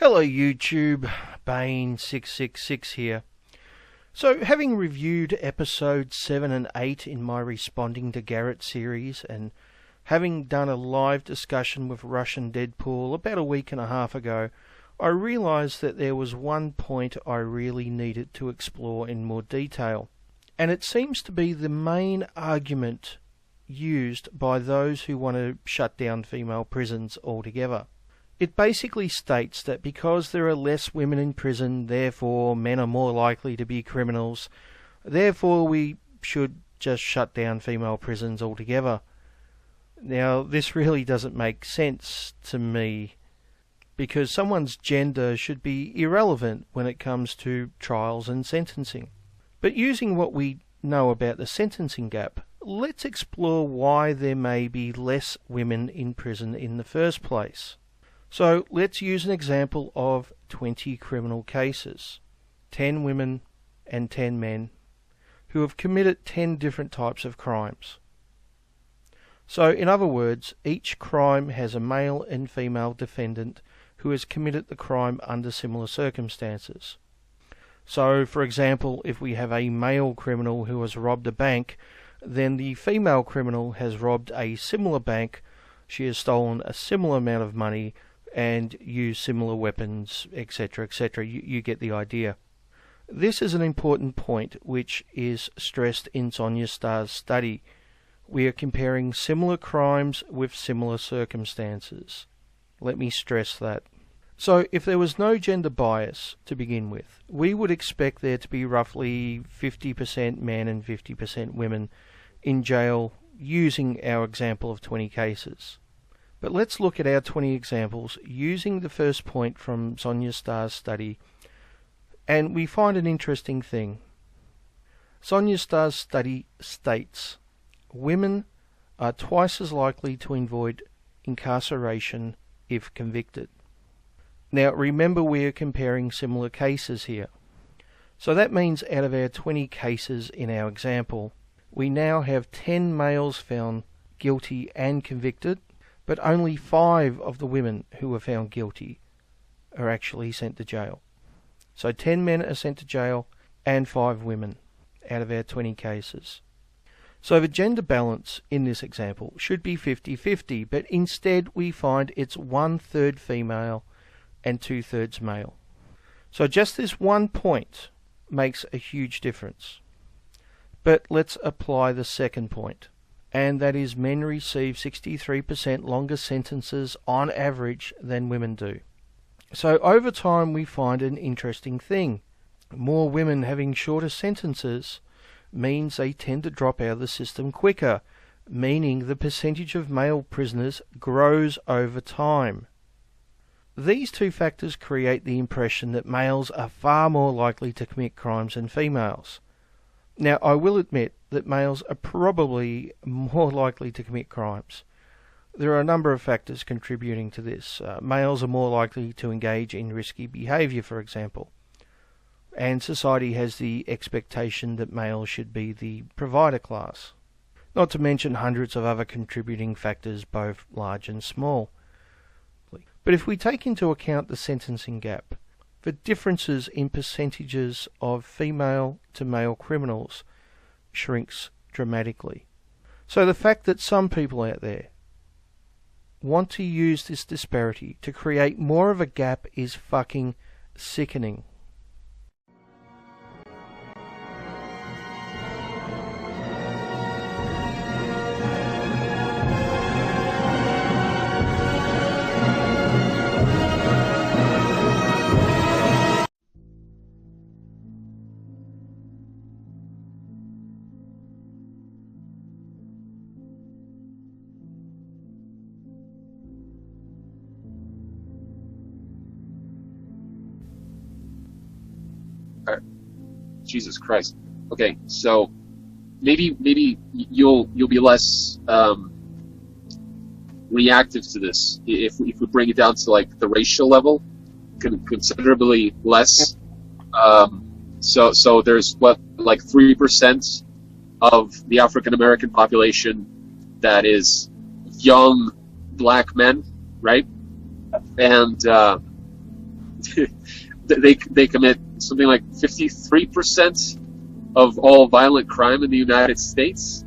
Hello YouTube, Bane666 here. So, having reviewed episodes 7 and 8 in my Responding to Garrett series, and having done a live discussion with Russian Deadpool about a week and a half ago, I realised that there was one point I really needed to explore in more detail. And it seems to be the main argument used by those who want to shut down female prisons altogether. It basically states that because there are less women in prison, therefore men are more likely to be criminals, therefore we should just shut down female prisons altogether. Now, this really doesn't make sense to me, because someone's gender should be irrelevant when it comes to trials and sentencing. But using what we know about the sentencing gap, let's explore why there may be less women in prison in the first place. So let's use an example of 20 criminal cases, 10 women and 10 men, who have committed 10 different types of crimes. So in other words, each crime has a male and female defendant who has committed the crime under similar circumstances. So for example, if we have a male criminal who has robbed a bank, then the female criminal has robbed a similar bank, she has stolen a similar amount of money, and use similar weapons, etc., etc. You get the idea. This is an important point which is stressed in Sonia Starr's study. We are comparing similar crimes with similar circumstances. Let me stress that. So if there was no gender bias to begin with, we would expect there to be roughly 50% men and 50% women in jail using our example of 20 cases. But let's look at our 20 examples using the first point from Sonia Starr's study, and we find an interesting thing. Sonia Starr's study states women are twice as likely to avoid incarceration if convicted. Now remember, we are comparing similar cases here. So that means out of our 20 cases in our example, we now have 10 males found guilty and convicted, but only 5 of the women who were found guilty are actually sent to jail. So 10 men are sent to jail and 5 women out of our 20 cases. So the gender balance in this example should be 50-50, but instead we find it's 1/3 female and 2/3 male. So just this one point makes a huge difference. But let's apply the second point, and that is men receive 63% longer sentences on average than women do. So over time we find an interesting thing. More women having shorter sentences means they tend to drop out of the system quicker, meaning the percentage of male prisoners grows over time. These two factors create the impression that males are far more likely to commit crimes than females. Now, I will admit that males are probably more likely to commit crimes. There are a number of factors contributing to this. Males are more likely to engage in risky behaviour, for example. And society has the expectation that males should be the provider class. Not to mention hundreds of other contributing factors, both large and small. But if we take into account the sentencing gap, the differences in percentages of female to male criminals shrinks dramatically. So the fact that some people out there want to use this disparity to create more of a gap is fucking sickening. Jesus Christ. Okay, so maybe you'll be less reactive to this if we bring it down to like the racial level, considerably less. So there's like 3% of the African American population that is young black men, right? And they commit something like 53% of all violent crime in the United States.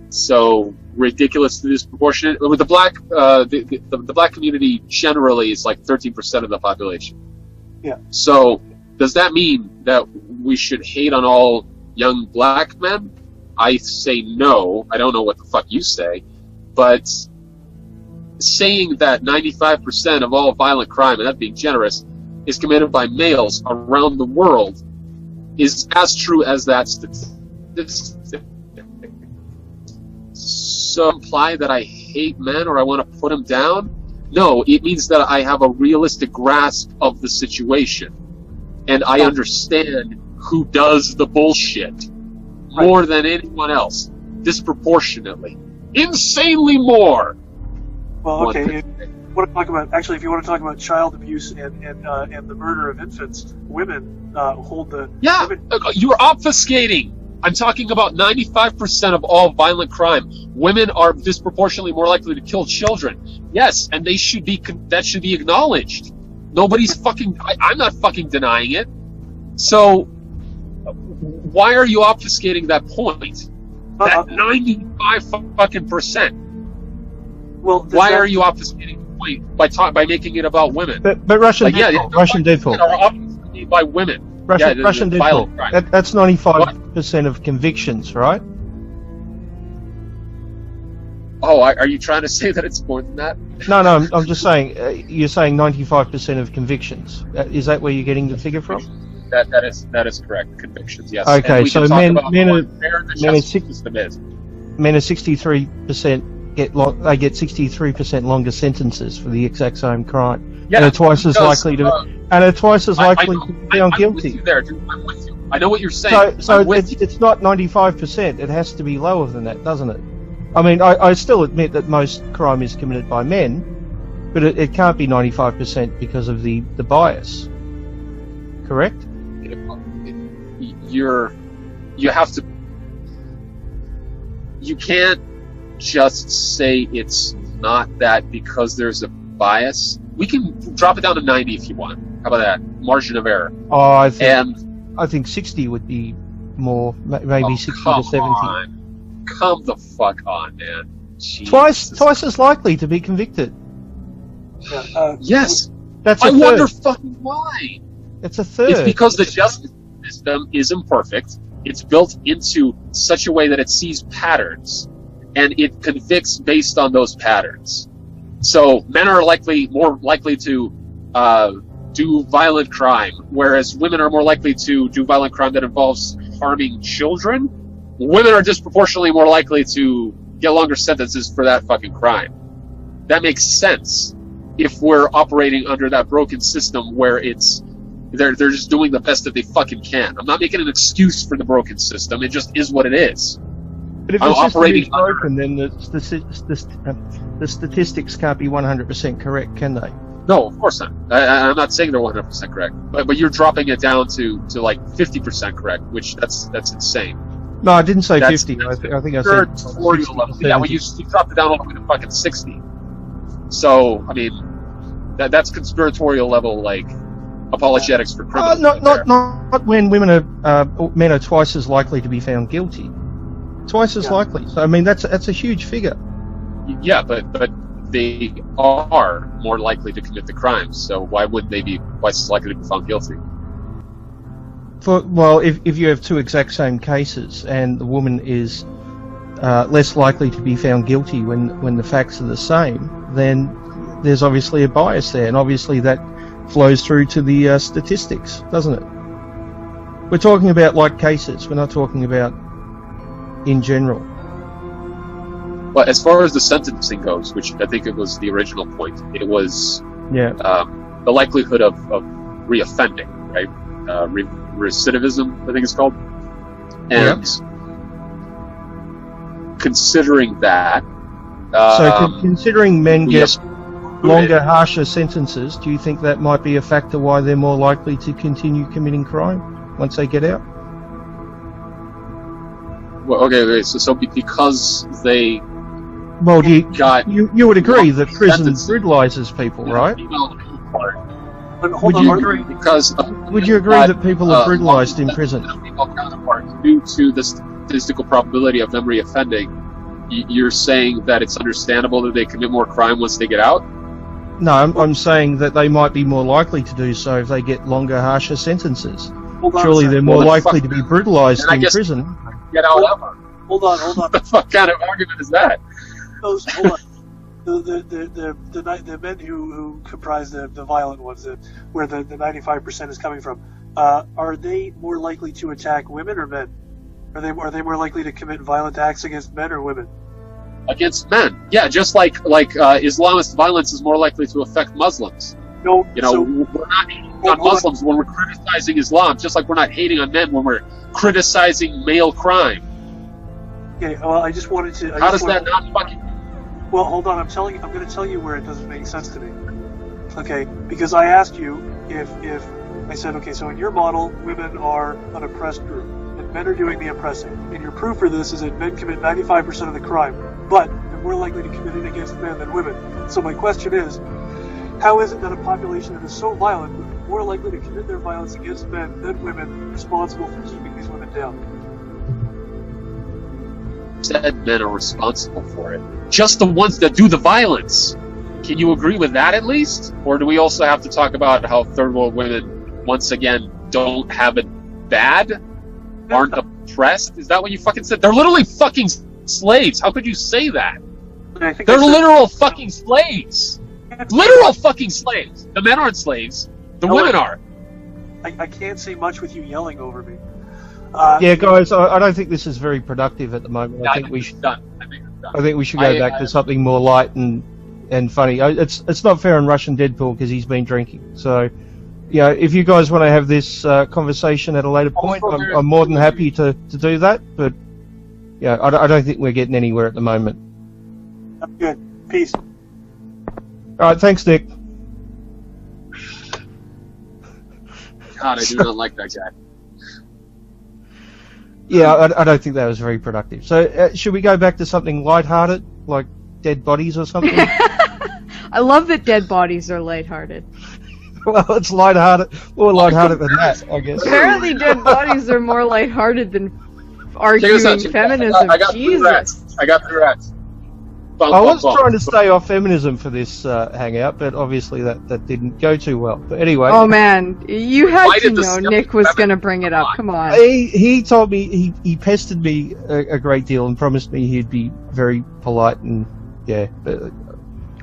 So ridiculously disproportionate. With the black community generally is like 13% of the population. Yeah. So does that mean that we should hate on all young black men? I say no. I don't know what the fuck you say, but saying that 95% of all violent crime, and that being generous, is committed by males around the world is as true as that statistic. So imply that I hate men or I want to put them down? No, it means that I have a realistic grasp of the situation. And I understand who does the bullshit more than anyone else. Disproportionately. Insanely more. Well, okay. If you want to talk about child abuse and the murder of infants, women hold the... Yeah, you're obfuscating. I'm talking about 95% of all violent crime. Women are disproportionately more likely to kill children. Yes, and that should be acknowledged. Nobody's fucking... I'm not fucking denying it. So, why are you obfuscating that point? That 95 fucking percent. Well, why are you obfuscating the point by making it about women? But Russian deadfall. Are obfuscated by women. Russian deadfall. That's 95% of convictions, right? Oh, are you trying to say that it's more than that? No, I'm just saying. You're saying 95% of convictions. Is that where you're getting the figure from? That is correct. Convictions, yes. Okay, so men are 63% get 63% longer sentences for the exact same crime, and are twice as likely to be found guilty. I'm with you. I know what you're saying. So it's not 95%. It has to be lower than that, doesn't it? I mean, I still admit that most crime is committed by men, but it can't be 95% because of the bias. Correct? You can't just say it's not that because there's a bias. We can drop it down to 90 if you want. How about that? Margin of error. Oh, I think 60 would be more, maybe 60 to 70. Come the fuck on, man. Twice as likely to be convicted. Yes. That's a I third. wonder fucking why. It's a third. It's because the justice system is imperfect. It's built into such a way that it sees patterns, and it convicts based on those patterns. So men are more likely to do violent crime, whereas women are more likely to do violent crime that involves harming children. Women are disproportionately more likely to get longer sentences for that fucking crime. That makes sense if we're operating under that broken system where they're just doing the best that they fucking can. I'm not making an excuse for the broken system. It just is what it is. But if the system is broken, then the statistics can't be 100% correct, can they? No, of course not. I'm not saying they're 100% correct, but you're dropping it down to like 50% correct, which that's insane. No, I didn't say 50. I think I said 60. Yeah, well, you dropped it down all the way to fucking 60. So, I mean, that's conspiratorial level, like, apologetics for criminals. Not when men are twice as likely to be found guilty. Twice as likely. So, I mean, that's a huge figure. Yeah, but they are more likely to commit the crimes, so why would they be twice as likely to be found guilty? If you have two exact same cases and the woman is less likely to be found guilty when the facts are the same, then there's obviously a bias there, and obviously that flows through to the statistics, doesn't it? We're talking about like cases. We're not talking about in general. Well, as far as the sentencing goes, which I think it was the original point, it was the likelihood of reoffending, right? Recidivism, I think it's called. And considering that... considering men get longer, harsher sentences, do you think that might be a factor why they're more likely to continue committing crime once they get out? Well, okay, so because they... Well, you would agree that prison brutalizes people, right? But hold Would on, you are- Because Would you agree that people are brutalized in prison? Female counterparts, due to the statistical probability of them reoffending, you're saying that it's understandable that they commit more crime once they get out? No, I'm saying that they might be more likely to do so if they get longer, harsher sentences. hold on a Surely second. they're more Well, then likely fuck- to be brutalized then I in guess- prison. Get out ever. Hold on. What the fuck kind of argument is that? Hold on. The men who comprise the violent ones, where the 95% is coming from, are they more likely to attack women or men? Are they more likely to commit violent acts against men or women? Against men. Yeah, just like Islamist violence is more likely to affect Muslims. No, You know, so, we're not hating Hold on on. Muslims when we're criticizing Islam, just like we're not hating on men when we're criticizing male crime. okay. Well, I just wanted to. How does that not fucking... Well, hold on. I'm going to tell you where it doesn't make sense to me. Okay, because I asked you if I said, okay, so in your model, women are an oppressed group, and men are doing the oppressing, and your proof for this is that men commit 95% of the crime, but they're more likely to commit it against men than women. So my question is, how is it that a population that is so violent would be more likely to commit their violence against men than women, responsible for keeping these women down? Said men are responsible for it. Just the ones that do the violence. Can you agree with that at least? Or do we also have to talk about how third world women, once again, don't have it bad? Aren't oppressed? Is that what you fucking said? They're literally fucking slaves. How could you say that? I think They're I said- literal fucking slaves. Literal fucking slaves. The men aren't slaves. The No, women are. I can't say much with you yelling over me. Yeah, guys, I don't think this is very productive at the moment. I think we should. Done. I think it's done. I think we should go back to something more light and funny. It's not fair on Russian Deadpool because he's been drinking. So, you know, if you guys want to have this conversation at a later point, I'm more than happy to do that. But yeah, I don't think we're getting anywhere at the moment. I'm good. Peace. All right, thanks, Nick. God, I do not like that guy. Yeah, I don't think that was very productive. So, should we go back to something lighthearted, like dead bodies or something? I love that dead bodies are lighthearted. Well, it's lighthearted, more lighthearted than that, I guess. Apparently, dead bodies are more lighthearted than arguing Check this out. feminism. I got 3 Jesus. rats. I got 3 rats. Bum, I bum, was bum. trying to stay off feminism for this hangout, but obviously that didn't go too well. But anyway, Oh man, you had Why to did the know skeptic Nick was women- going to bring it up. Come on. he told me he pestered me a great deal and promised me he'd be very polite and yeah. But,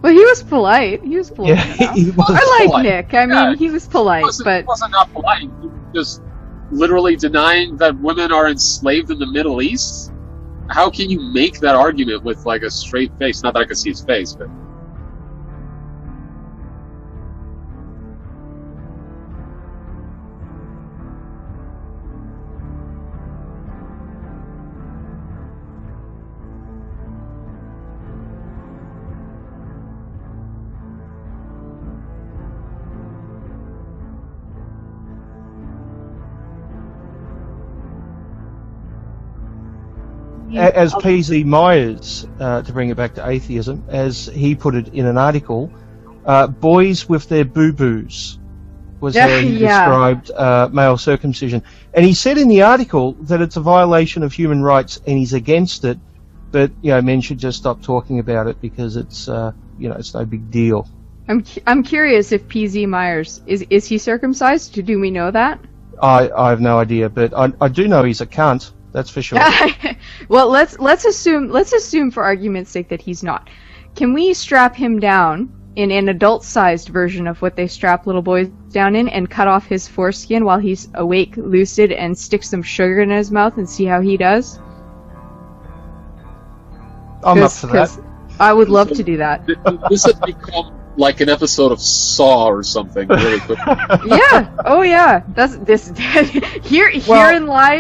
Well, he was polite. He was polite. yeah, enough. he was. I like polite. Nick. I mean, Yeah. he was polite, It wasn't not polite. He was just literally denying that women are enslaved in the Middle East. How can you make that argument with like a straight face? Not that I can see his face, but As P.Z. Myers, to bring it back to atheism, as he put it in an article, boys with their boo-boos was how he Yeah. described male circumcision. And he said in the article that it's a violation of human rights and he's against it, but, you know, men should just stop talking about it because it's, you know, it's no big deal. I'm curious if P.Z. Myers is he circumcised? Do we know that? I have no idea, but I do know he's a cunt. That's for sure. Well, let's assume for argument's sake that he's not. Can we strap him down in an adult-sized version of what they strap little boys down in and cut off his foreskin while he's awake, lucid, and stick some sugar in his mouth and see how he does? I'm up for that. I would love to do that. this has become like an episode of Saw or something really quick. Yeah. Oh yeah. That's this. Herein lies